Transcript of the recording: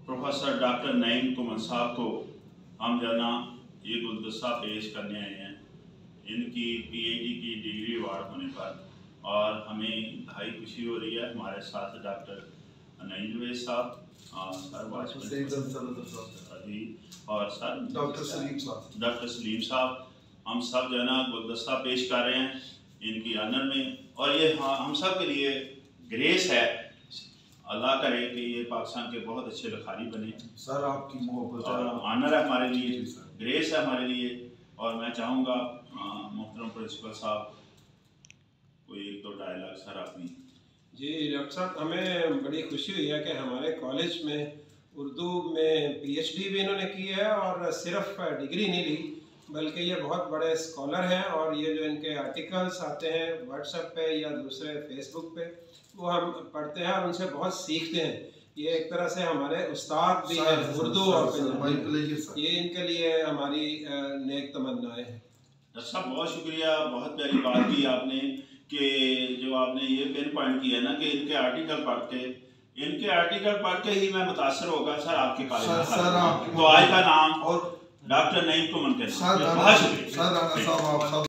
Professor doctor Naeem कुमल साहब को हम जो ना ये गुलदस्ता पेश करने आए हैं इनकी पीएचडी की डिग्री अवार्ड होने पर, और हमें इंतहाई खुशी हो रही है। हमारे साथ डॉक्टर नईम साहब, सर और सर डॉक्टर सलीम साहब, हम सब जो है ना गुलदस्ता पेश कर रहे हैं इनकी आनर में। और ये हम सब के लिए ग्रेस है, अल्लाह करे कि ये पाकिस्तान के बहुत अच्छे लिखारी बने। सर आपकी मोहब्बत आनर है हमारे लिए, ग्रेस है हमारे लिए। और मैं चाहूँगा मोहतरम प्रिंसिपल साहब कोई एक दो डायलॉग सर अपनी। जी डॉक्टर साहब, हमें बड़ी खुशी हुई है कि हमारे कॉलेज में उर्दू में पीएचडी भी इन्होंने की है, और सिर्फ डिग्री नहीं ली बल्कि ये बहुत बड़े स्कॉलर हैं। और ये जो इनके आर्टिकल्स आते हैं व्हाट्सएप पे या दूसरे फेसबुक पे, वो हम पढ़ते हैं और उनसे बहुत सीखते हैं। ये एक तरह से हमारे उस्ताद भी हैं उर्दू और पंजाबी। ये इनके लिए हमारी नेक तमन्नाएं हैं। डॉक्टर साहब बहुत शुक्रिया, बहुत प्यारी बात की आपने कि जो आपने ये पिन पॉइंट किया ना कि इनके आर्टिकल पढ़ के ही मैं मुतासर होगा सर आपके कॉलेज। तो आज का नाम और डॉक्टर नईम कुमल के नाम। बहुत शुक्रिया।